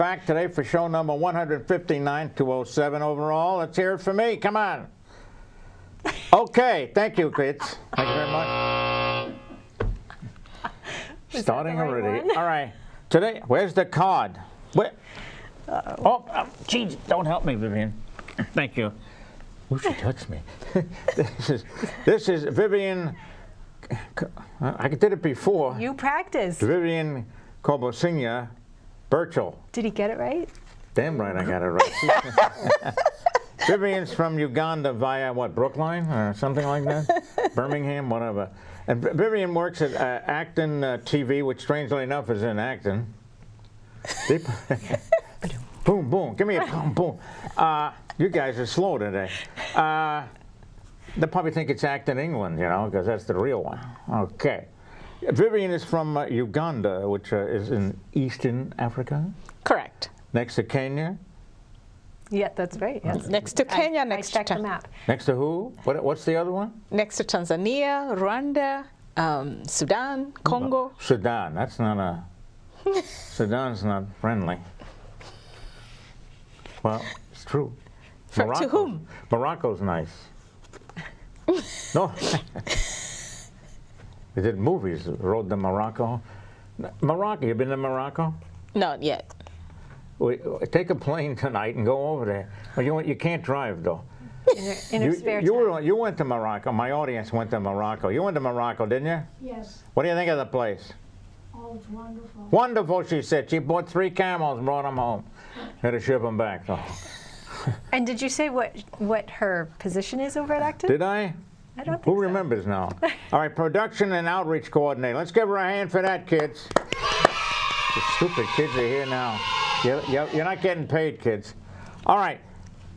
back today for show number 159, 207 overall. Let's hear it for me. Come on. Okay, thank you, kids. Thank you very much. Starting already. All right. Today, where's the card? Where? Oh, geez, don't help me, Vivian. Thank you. Ooh, she touched me. This is Vivian. I did it before. You practiced. Vivian Kobosinya Birchall. Did he get it right? Damn right I got it right. Vivian's from Uganda via, what, Brookline or something like that? Birmingham, whatever. And Vivian works at Acton TV, which strangely enough is in Acton. Boom, boom. Give me a boom, boom. You guys are slow today. They probably think it's Acton, England, you know, because that's the real one. Okay. Vivian is from Uganda, which is in Eastern Africa. Correct. Next to Kenya. Yeah, that's right. Yes. Next to Kenya, next I checked the map. Next to who? What's the other one? Next to Tanzania, Rwanda, Sudan, Congo. Sudan. That's not a. Sudan's not friendly. Well, it's true. To whom? Morocco's nice. No. They did movies, Road to Morocco. Morocco, you been to Morocco? Not yet. Take a plane tonight and go over there. Well, you can't drive, though. In her spare time. You went to Morocco. My audience went to Morocco. You went to Morocco, didn't you? Yes. What do you think of the place? Oh, it's wonderful. Wonderful, she said. She bought 3 camels and brought them home. Had to ship them back, though. And did you say what her position is over at Acton? Did I? I don't think Who so. remembers now? All right, production and outreach coordinator. Let's give her a hand for that, kids. The stupid kids are here now. You're not getting paid, kids. All right.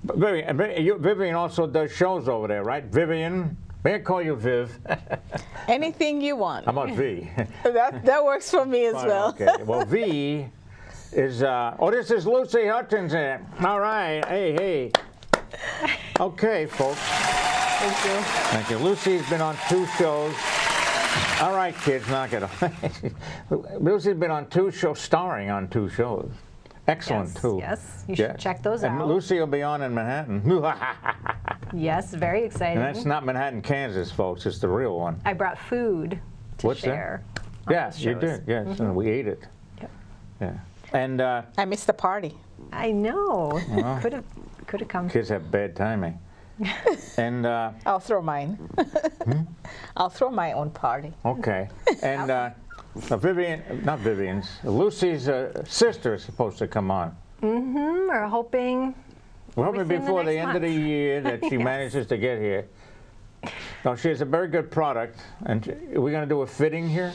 Vivian also does shows over there, right? Vivian. May I call you Viv? Anything you want. How about V? that works for me as Fine, well. Okay. Well, V is, this is Lucy Hutchinson. All right. Hey. Okay, folks. Thank you. Thank you. Lucy's been on 2 shows. All right, kids, knock it off. Lucy's been on 2 shows, starring on 2 shows. Excellent, Yes, too. yes. You should check those and out. Lucy will be on in Manhattan. Yes, very exciting. And that's not Manhattan, Kansas, folks. It's the real one. I brought food to What's that? share. on Yes, those you shows. did. Yes, and we ate it. Yep. Yeah. And I missed the party. I know. Well. Could have come. kids have bad timing. And I'll throw mine. I'll throw my own party. okay. And Lucy's sister is supposed to come on. Mm-hmm. We're hoping. We're hoping within the before the next end of the month. year that she Yes. manages to get here. No, she has a very good product. And we're going to do a fitting here?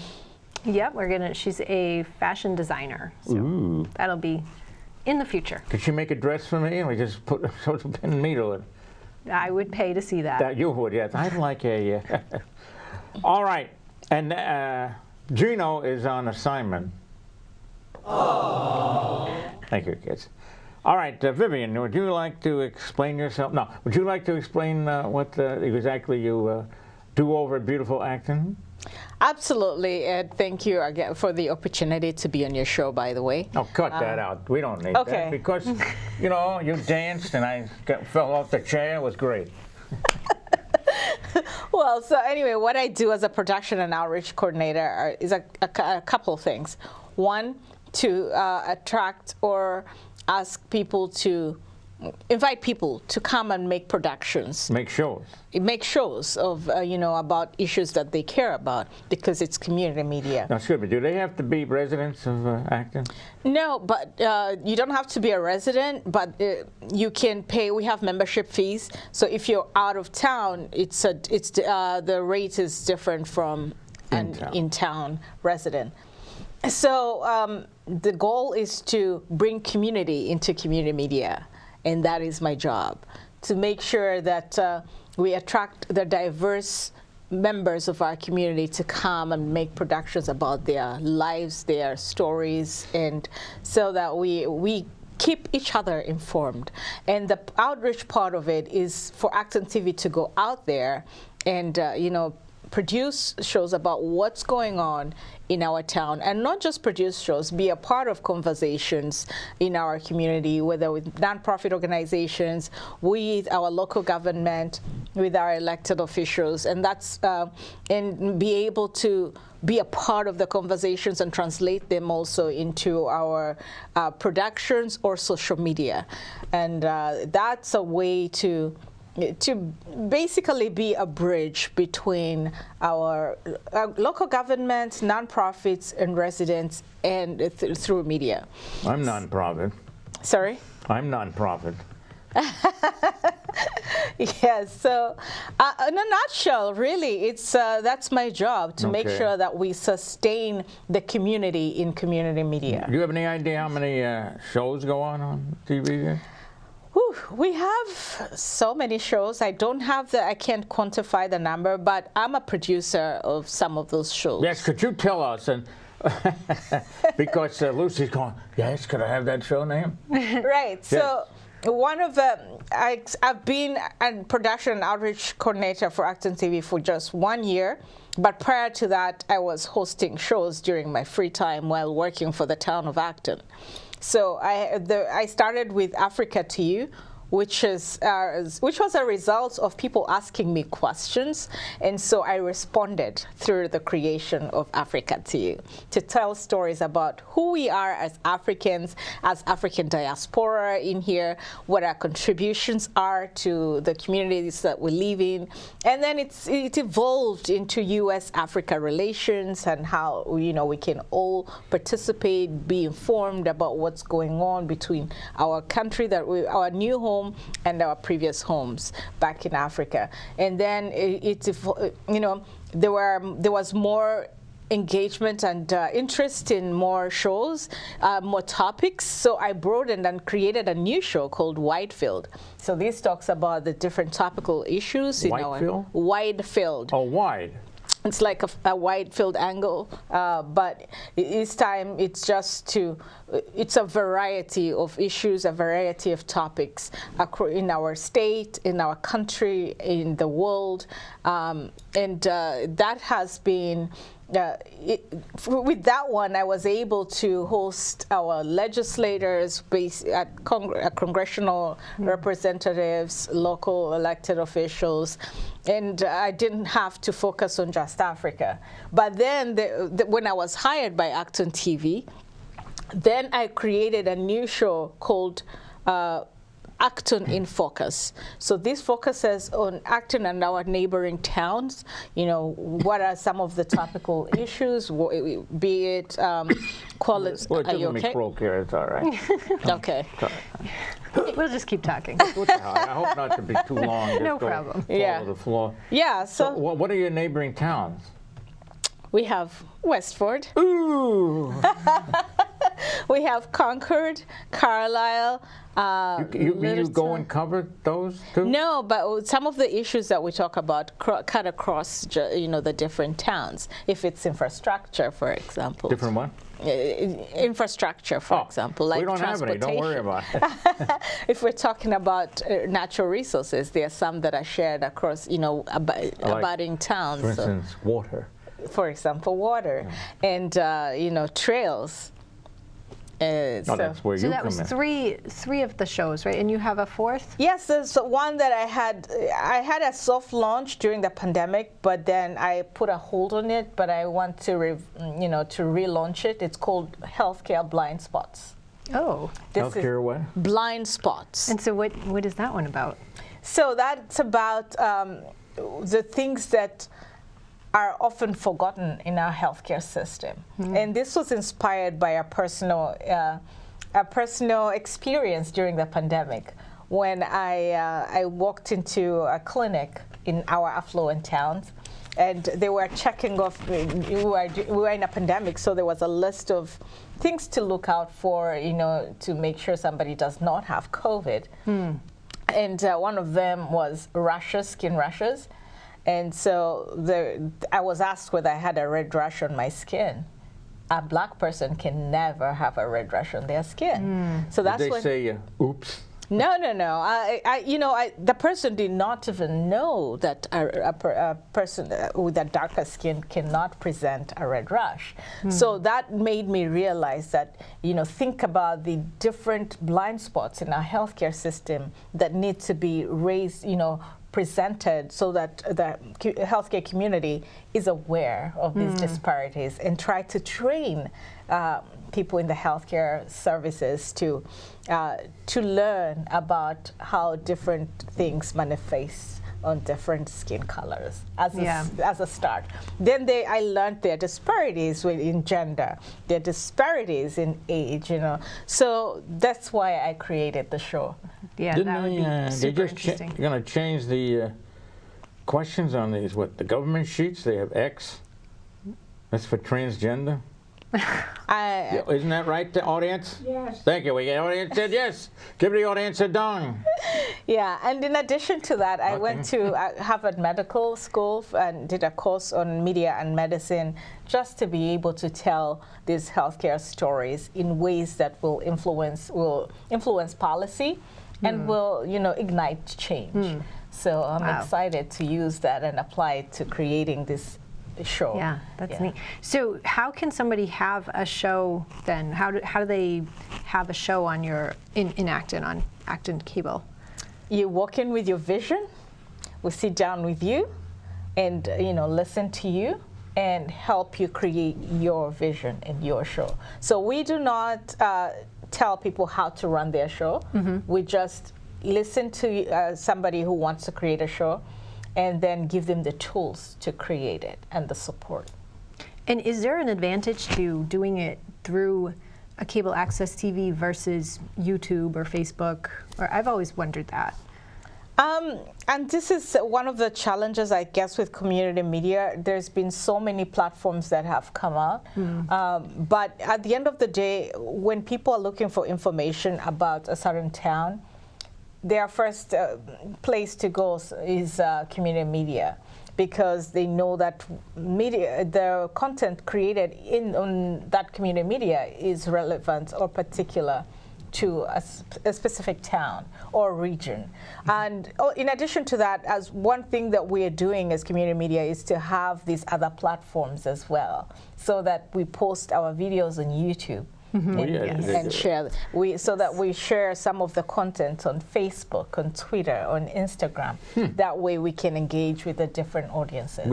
Yep, she's a fashion designer. So Ooh. that'll be in the future. Could she make a dress for me? And we just put pin me to it. I would pay to see that. That you would, yes. I'd like a. All right. And Gino is on assignment. Oh. Thank you, kids. All right, Vivian, would you like to explain yourself? No, would you like to explain what exactly you do over at Beautiful Acton? Absolutely, Ed. Thank you again for the opportunity to be on your show, by the way. Oh, cut that out. We don't need okay. that. Because, you danced and I fell off the chair. It was great. Well, so anyway, what I do as a production and outreach coordinator is a couple of things. One, to attract or ask people to invite people to come and make productions. Make shows. Make shows of, about issues that they care about, because it's community media. Now, excuse me, do they have to be residents of Acton? No, but you don't have to be a resident, but you can pay. We have membership fees. So if you're out of town, the rate is different from an in-town resident. So the goal is to bring community into community media. And that is my job, to make sure that we attract the diverse members of our community to come and make productions about their lives, their stories, and so that we keep each other informed. And the outreach part of it is for Acton TV to go out there and, produce shows about what's going on in our town, and not just produce shows, be a part of conversations in our community, whether with nonprofit organizations, with our local government, with our elected officials, and that's and be able to be a part of the conversations and translate them also into our productions or social media. And that's a way to basically be a bridge between our local governments, nonprofits, and residents, and through media. I'm nonprofit. Sorry? I'm nonprofit. Yes. So, in a nutshell, really, it's that's my job to make sure that we sustain the community in community media. Do you have any idea how many shows go on TV? Whew, we have so many shows. I can't quantify the number, but I'm a producer of some of those shows. Yes, could you tell us? And because Lucy's going, yes, could I have that show name? Right. So one of the, I've been a production and outreach coordinator for Acton TV for just 1 year. But prior to that, I was hosting shows during my free time while working for the town of Acton. So I started with Africa to You, which was a result of people asking me questions, and so I responded through the creation of Africa to You to tell stories about who we are as Africans, as African diaspora in here, what our contributions are to the communities that we live in, and then it evolved into U.S.-Africa relations and how we can all participate, be informed about what's going on between our country our new home and our previous homes back in Africa. And then there was more engagement and interest in more shows, more topics. So I broadened and created a new show called Widefield. So this talks about the different topical issues in our Widefield. Oh, wide. It's like a wide field angle, but this time it's it's a variety of issues, a variety of topics in our state, in our country, in the world, and that has been. With that one, I was able to host our legislators, congressional representatives, local elected officials, and I didn't have to focus on just Africa. But then when I was hired by Acton TV, then I created a new show called Acton in Focus. So this focuses on Acton and our neighboring towns. What are some of the topical issues, be it quality. Well, it doesn't make broke here, it's all right. Okay. We'll just keep talking. I hope not to be too long. Just No problem. Fall to the floor. Yeah. So what are your neighboring towns? We have Westford. Ooh. We have Concord, Carlisle. You go and cover those too? No, but some of the issues that we talk about cut across, the different towns. If it's infrastructure, for example. Different what? Infrastructure, for example, like we don't have any. Don't worry about it. If we're talking about natural resources, there are some that are shared across, abutting towns. For instance, water. For example, water, and trails. That's where you that come was in. three of the shows, right? And you have a fourth? Yes, there's one that I had a soft launch during the pandemic, but then I put a hold on it. But I want to relaunch it. It's called Healthcare Blind Spots. Oh. Healthcare what? Blind Spots. And so what is that one about? So that's about the things that are often forgotten in our healthcare system. Mm-hmm. And this was inspired by a personal experience during the pandemic when I walked into a clinic in our affluent towns, and they were checking off. We were in a pandemic, so there was a list of things to look out for, to make sure somebody does not have COVID. And one of them was skin rashes. And so I was asked whether I had a red rash on my skin. A black person can never have a red rash on their skin. So that's Did they say, oops? No. The person did not even know that a person with a darker skin cannot present a red rash. So that made me realize that, think about the different blind spots in our healthcare system that need to be raised, presented so that the healthcare community is aware of these disparities and try to train people in the healthcare services to learn about how different things manifest on different skin colors as a start. Then I learned there are disparities in gender, there are disparities in age, So that's why I created the show. Yeah, that would be super interesting. You're going to change the questions on these, the government sheets? They have X. That's for transgender? Isn't that right, the audience? Yes. Thank you. The audience said yes. Give the audience a dong. Yeah, and in addition to that, I went to Harvard Medical School and did a course on media and medicine just to be able to tell these healthcare stories in ways that will influence policy and will, ignite change. So I'm excited to use that and apply it to creating this show. Yeah, that's neat. So how can somebody have a show then? How do they have a show on in Acton, on Acton Cable? You walk in with your vision, we sit down with you and listen to you and help you create your vision and your show. So we do not tell people how to run their show. We just listen to somebody who wants to create a show and then give them the tools to create it and the support. And is there an advantage to doing it through a cable access TV versus YouTube or Facebook? Or I've always wondered that. And this is one of the challenges, I guess, with community media. There's been so many platforms that have come out. But at the end of the day, when people are looking for information about a certain town, their first place to go is community media, because they know that the content created on that community media is relevant or particular to a specific town or region. And in addition to that, as one thing that we are doing as community media is to have these other platforms as well, so that we post our videos on YouTube. And share so that we share some of the content on Facebook, on Twitter, on Instagram. That way we can engage with the different audiences.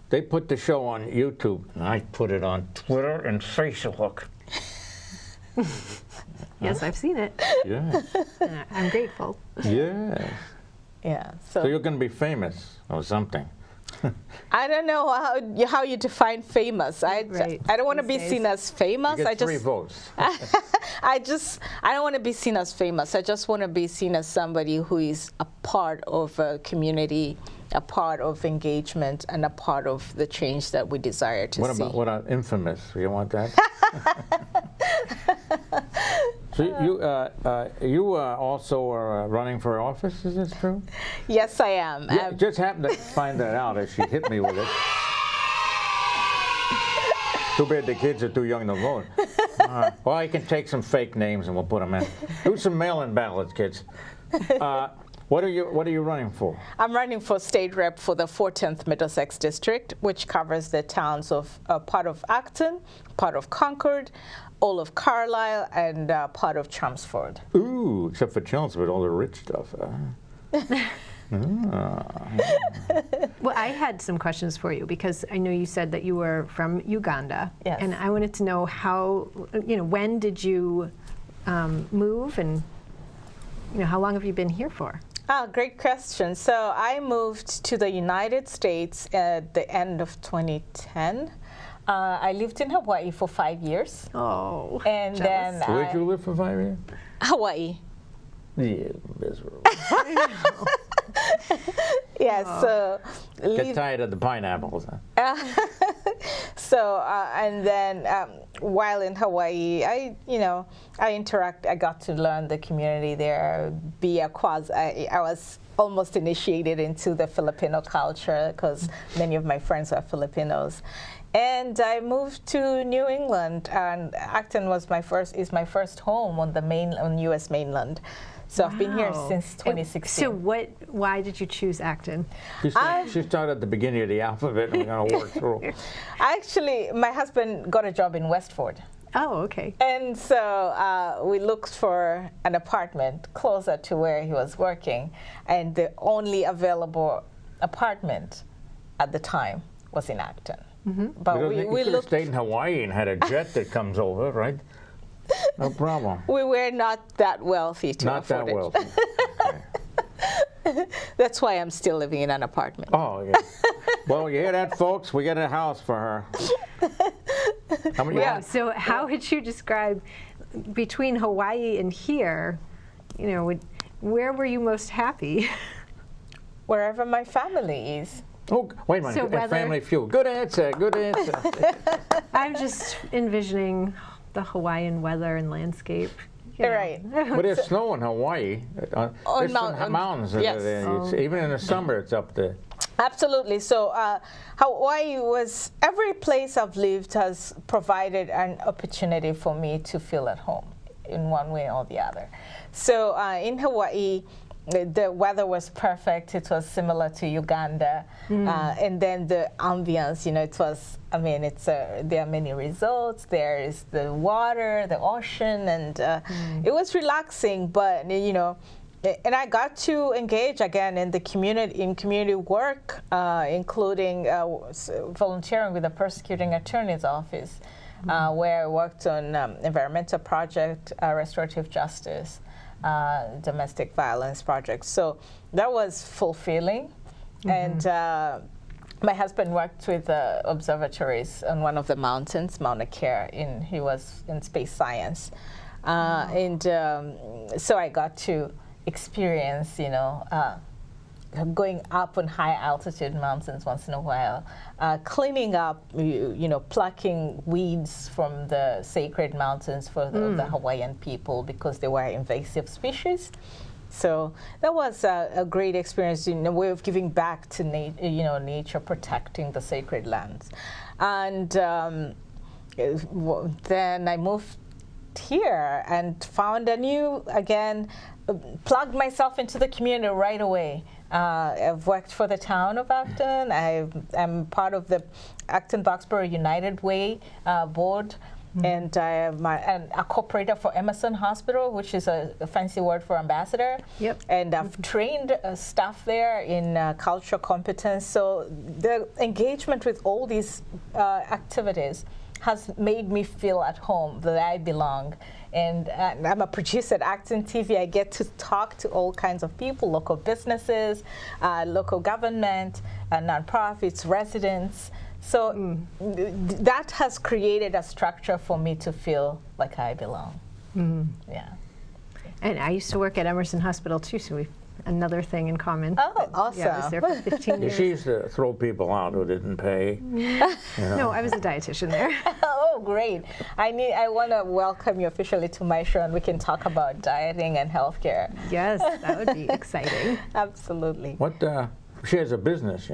They put the show on YouTube, and I put it on Twitter and Facebook. Yes, I've seen it. Yeah. I'm grateful. Yes. Yeah. So you're going to be famous or something. I don't know how you define famous. I don't want to be seen as famous. You get 3 votes. I don't want to be seen as famous. I just want to be seen as somebody who is a part of a community, a part of engagement, and a part of the change that we desire to see. What about infamous? You want that? So you also are running for office, is this true? Yes, I am. Yeah, just happened to find that out as she hit me with it. Too bad the kids are too young to vote. Well, I can take some fake names and we'll put them in. Do some mail-in ballots, kids. What are you running for? I'm running for state rep for the 14th Middlesex District, which covers the towns of part of Acton, part of Concord, all of Carlisle, and part of Chelmsford. Ooh, except for Chelmsford, all the rich stuff. Well, I had some questions for you because I know you said that you were from Uganda. Yes. And I wanted to know how, when did you move, and how long have you been here for? Great question. So I moved to the United States at the end of 2010. I lived in Hawaii for 5 years. Oh, and jealous. then Where'd you live for 5 years? Hawaii. Yeah, miserable. Yes, so Get tired of the pineapples. Huh? So and then while in Hawaii, I got to learn the community there. I was almost initiated into the Filipino culture because many of my friends are Filipinos. And I moved to New England, and Acton is my first home on the U.S. mainland. So I've been here Wow. since 2016. So why did you choose Acton? She started at the beginning of the alphabet, and we're going to work through. Actually, my husband got a job in Westford. Oh, okay. And so we looked for an apartment closer to where he was working, and the only available apartment at the time was in Acton. But You we could have looked. stayed in Hawaii and had a jet that comes over, right? No problem. We were not that wealthy to Not afford that it. well. Okay. That's why I'm still living in an apartment. Oh, yeah. Well, you hear that, folks? We got a house for her. How many? Yeah. So how would you describe between Hawaii and here? Where were you most happy? Wherever my family is. Oh, wait a minute. So A whether- family feud. Good answer. Good answer. I'm just envisioning the Hawaiian weather and landscape. Right. But there's snow in Hawaii. There's some mountains yes. there. Even in the summer, it's up there. Absolutely. So Hawaii every place I've lived has provided an opportunity for me to feel at home in one way or the other. So in Hawaii, the weather was perfect. It was similar to Uganda. And then the ambience, it was, there are many resorts. There is the water, the ocean, and it was relaxing, but, and I got to engage again in community work, including volunteering with the prosecuting attorney's office, where I worked on environmental project, restorative justice, domestic violence projects. So that was fulfilling. And my husband worked with observatories on one of the mountains, Mauna Kea. He was in space science. And so I got to experience, going up on high altitude mountains once in a while, cleaning up, plucking weeds from the sacred mountains for the Hawaiian people because they were invasive species. So that was a great experience, a way of giving back to nature, protecting the sacred lands. And then I moved here and found plugged myself into the community right away. I've worked for the town of Acton. I'm part of the Acton Boxborough United Way board. And I am a co-operator for Emerson Hospital, which is a fancy word for ambassador. Yep. And I've trained staff there in cultural competence. So the engagement with all these activities has made me feel at home, that I belong. And I'm a producer at Acton TV. I get to talk to all kinds of people, local businesses, local government, nonprofits, residents. So that has created a structure for me to feel like I belong. Yeah. And I used to work at Emerson Hospital too, so we another thing in common. Oh, awesome. Yeah, I was there for 15 years. She used to throw people out who didn't pay. No, I was a dietitian there. Oh, great. I want to welcome you officially to my show, and we can talk about dieting and healthcare. Yes, that would be exciting. Absolutely. She has a business,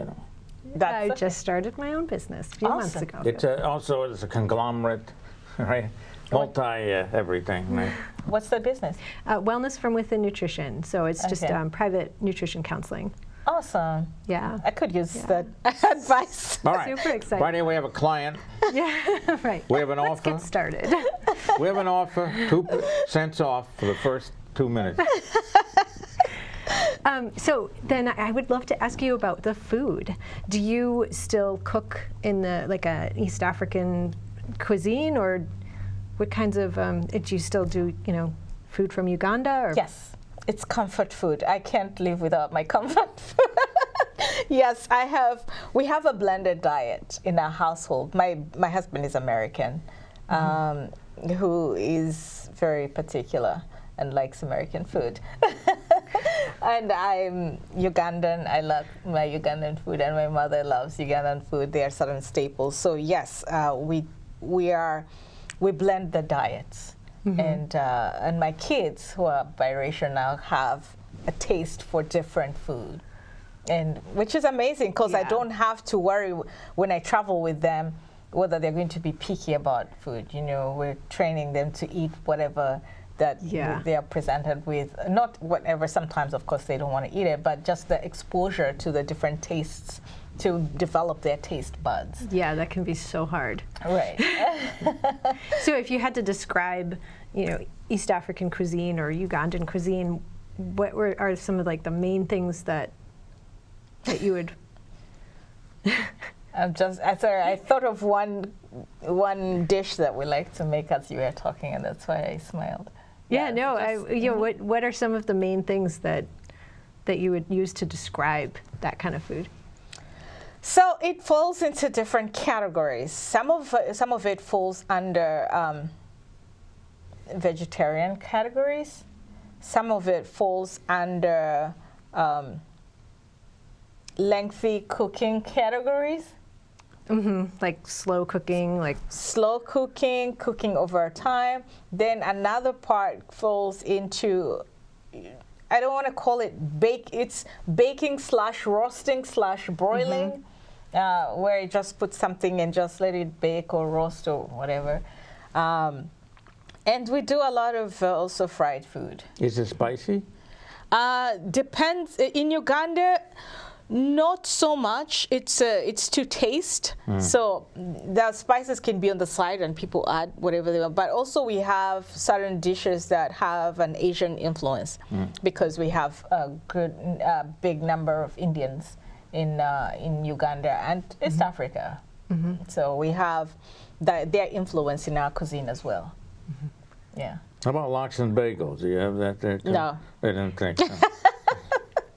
I just started my own business a few months Awesome. ago. It's a conglomerate, right? Everything. Right? What's the business? Wellness from Within Nutrition. So it's just Okay. private nutrition counseling. Awesome. Yeah. I could use that advice. All right. Super exciting. Right here we have a client. Yeah, right. We have an Let's offer. get started. We have an offer, 2 cents off for the first 2 minutes. So then I would love to ask you about the food. Do you still cook in a East African cuisine, or what kinds of, do you still do, food from Uganda? Or? Yes, it's comfort food. I can't live without my comfort food. Yes, we have a blended diet in our household. My husband is American, who is very particular and likes American food. And I'm Ugandan. I love my Ugandan food, and my mother loves Ugandan food. They are certain staples. So yes, we blend the diets, and my kids who are biracial now have a taste for different food, and which is amazing because I Yeah. don't have to worry when I travel with them whether they're going to be picky about food. You know, we're training them to eat whatever that Yeah. they are presented with. Not whatever, sometimes of course they don't want to eat it, but just the exposure to the different tastes to develop their taste buds. Yeah, that can be so hard. Right. So if you had to describe, East African cuisine or Ugandan cuisine, what are some of like the main things that you would? I thought of one dish that we like to make as you were talking, and that's why I smiled. Yeah, no. What are some of the main things that you would use to describe that kind of food? So it falls into different categories. Some of it falls under vegetarian categories. Some of it falls under lengthy cooking categories. Like slow cooking, like Slow cooking, cooking over time. Then another part falls into, I don't want to call it it's baking / roasting / broiling, where you just put something and just let it bake or roast or whatever. And we do a lot of also fried food. Is it spicy? Depends. In Uganda, not so much. It's to taste. So the spices can be on the side and people add whatever they want. But also we have certain dishes that have an Asian influence because we have a big number of Indians in Uganda and East Africa. So we have their influence in our cuisine as well. Yeah. How about lox and bagels? Do you have that there too? No. I didn't think so.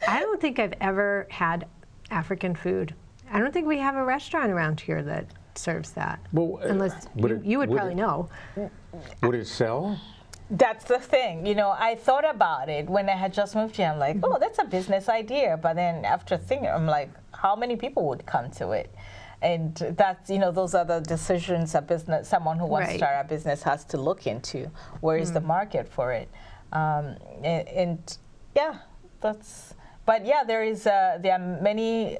I don't think I've ever had African food. I don't think we have a restaurant around here that serves that. Well, Unless would you would would probably it- know. Would it sell? That's the thing. I thought about it when I had just moved here. I'm like, oh, that's a business idea. But then after thinking, I'm like, how many people would come to it? And that's, those are the decisions someone who wants to Right. start a business has to look into. Where is the market for it? And yeah, but yeah, there are many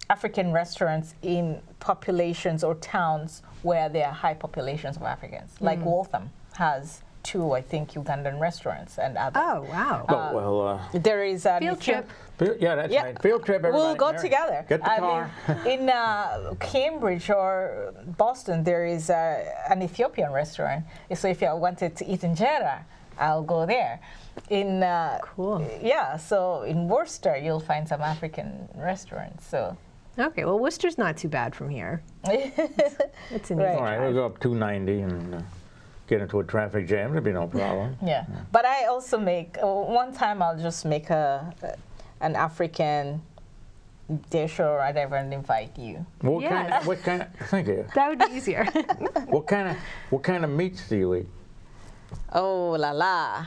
African restaurants in populations or towns where there are high populations of Africans. Like Waltham has 2, I think, Ugandan restaurants and others. Oh, wow. There is a Field trip. Yeah, that's Yeah. right. Field trip, everybody. We'll go Mary. together. Get the car. In Cambridge or Boston, there is an Ethiopian restaurant. So if I wanted to eat injera, I'll go there. Cool. Yeah, so in Worcester, you'll find some African restaurants. So Okay, well, Worcester's not too bad from here. It's an easy Right. All right, we'll go up 290 and get into a traffic jam. There'll be no problem. yeah. But I also make, one time I'll just make an African dish or whatever and invite you. Yes. Thank you. That would be easier. What kind of meats do you eat? Oh la la.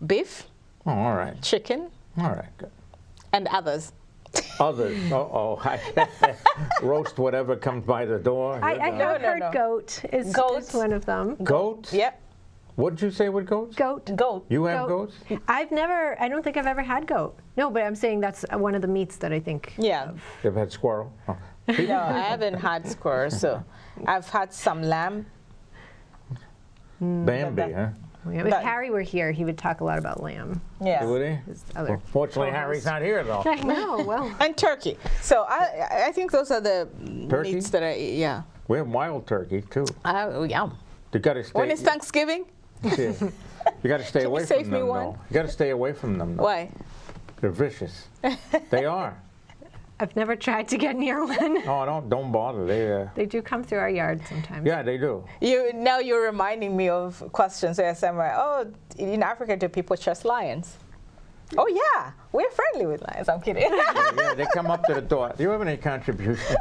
Beef, Oh, all right. chicken, All right, good. and others. Others, roast whatever comes by the door. I You're done. have No, heard no. goat is one of them. Goat? Yep, What did you say with goats? Goat. goat. You have Goat. goats? I don't think I've ever had goat. No, but I'm saying that's one of the meats that I think. Yeah. You've had squirrel? Oh. No, I haven't had squirrel, so I've had some lamb. Bambi, huh? If But- Harry were here, he would talk a lot about lamb. Yeah. Would he? His other Fortunately, co-host. Harry's not here, though. I know. Well, And turkey. So I think those are the Turkey? meats that I eat. Yeah. We have wild turkey, too. Yum. You got to stay. When is Thanksgiving? You got to stay Can you away save from me them, one? though. You got to stay away from them, though. Why? They're vicious. They are. I've never tried to get near one. Oh, don't bother. They do come through our yard sometimes. Yeah, they do. Now you're reminding me of questions where somewhere. Oh, in Africa, do people trust lions? Oh yeah, we're friendly with lions. I'm kidding. Yeah, they come up to the door. Do you have any contribution?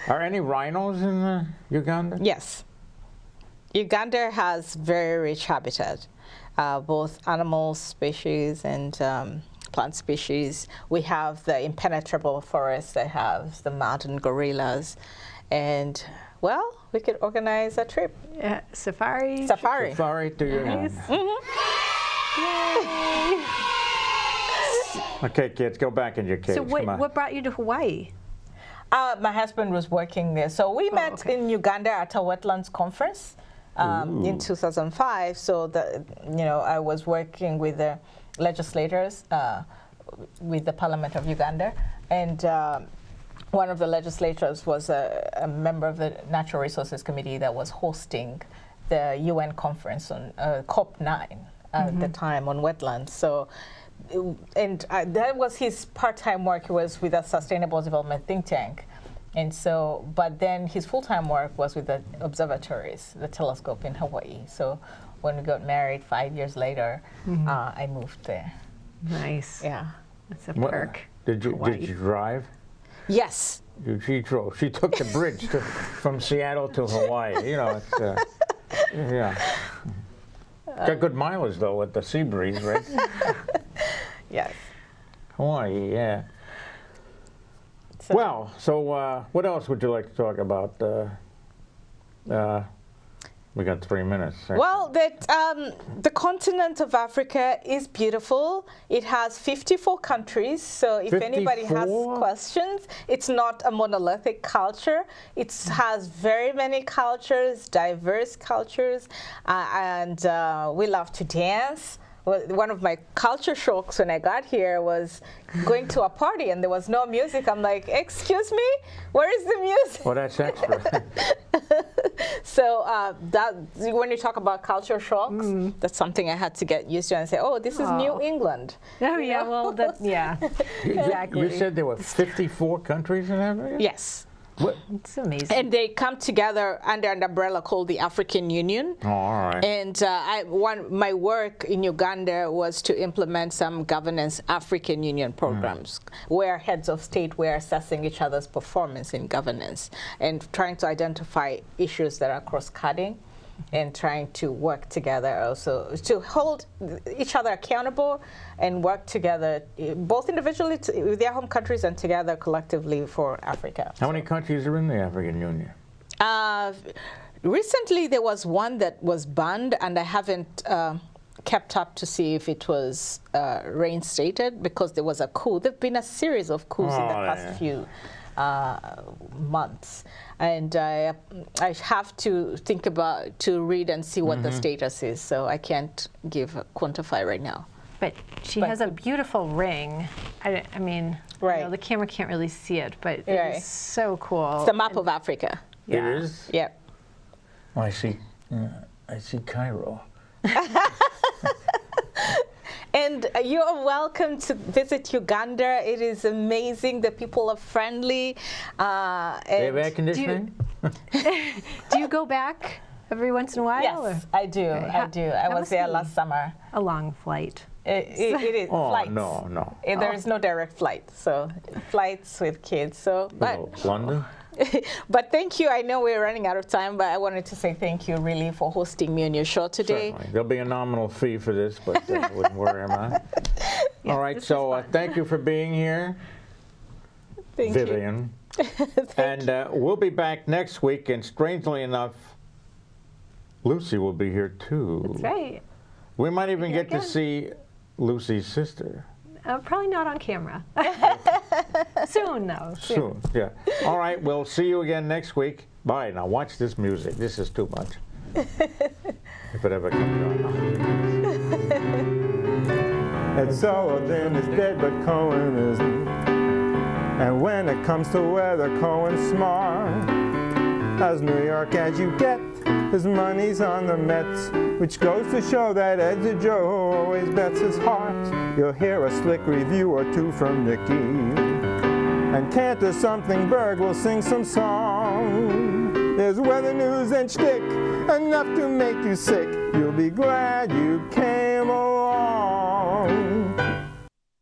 Are any rhinos in Uganda? Yes. Uganda has very rich habitat. both animal species and plant species. We have the impenetrable forests that have the mountain gorillas. And, well, we could organize a trip. Yeah, safari. Safari to your Nice. Okay, kids, go back in your cage. So Come on. what brought you to Hawaii? My husband was working there. So we met okay. in Uganda at a wetlands conference in 2005. So, I was working with the legislators, with the Parliament of Uganda. And one of the legislators was a member of the Natural Resources Committee that was hosting the UN conference on COP9 at the time on wetlands. So, that was his part-time work. He was with a Sustainable Development think tank. And so, but then his full-time work was with the observatories, the telescope in Hawaii. So when we got married 5 years later, I moved there. Nice. Yeah. That's a What- perk. Did you drive? Yes. She drove. She took the bridge from Seattle to Hawaii. You know, it's yeah. Got good mileage though with the sea breeze, right? Yes. Hawaii, yeah. So- Well, so what else would you like to talk about? We got 3 minutes. Well, the continent of Africa is beautiful. It has 54 countries, so if anybody has 54? questions, it's not a monolithic culture. It has very many cultures, diverse cultures, and we love to dance. Well, one of my culture shocks when I got here was going to a party and there was no music. I'm like, excuse me, where is the music? Well, that's extra. So that when you talk about culture shocks, that's something I had to get used to and say, oh, this is New England. Oh yeah, well that yeah, exactly. You said there were 54 countries in Africa? Yes. What? It's amazing. And they come together under an umbrella called the African Union. Oh, all right. And my work in Uganda was to implement some governance African Union programs where heads of state were assessing each other's performance in governance and trying to identify issues that are cross-cutting and trying to work together also to hold each other accountable and work together both individually with their home countries and together collectively for Africa. How many countries are in the African Union? Recently there was one that was banned and I haven't kept up to see if it was reinstated because there was a coup. There have been a series of coups in the past few months, and I have to read and see what the status is, so I can't quantify right now. But she has a beautiful ring. I mean, Right. the camera can't really see it, but Right. it is so cool. It's the map of Africa. Yeah. It is? Yeah. Oh, I see Cairo. And you are welcome to visit Uganda. It is amazing. The people are friendly. They have air conditioning? Do you go back every once in a while? Yes, or I do. Okay. I do. I was must there be last summer. a long flight? It is Oh, flights. no. There is no direct flight, so flights with kids. So, but London? but thank you. I know we're running out of time, but I wanted to say thank you really for hosting me on your show today. Certainly. There'll be a nominal fee for this, but I wouldn't worry about it. All right, so thank you for being here, Thank you. Vivian. And we'll be back next week, and strangely enough, Lucy will be here too. That's right. We might even Here get to again. see Lucy's sister. Probably not on camera. Soon, though. Soon, yeah. All right, we'll see you again next week. Bye. Now watch this music. This is too much. If it ever comes on. Ed Sullivan is dead, but Cohen isn't. And when it comes to weather, Cohen's smart. As New York as you get, his money's on the Mets, which goes to show that Ed's a Joe who always bets his heart. You'll hear a slick review or two from Nicky. And Cantor Something Berg will sing some song. There's weather news and shtick, enough to make you sick. You'll be glad you came along.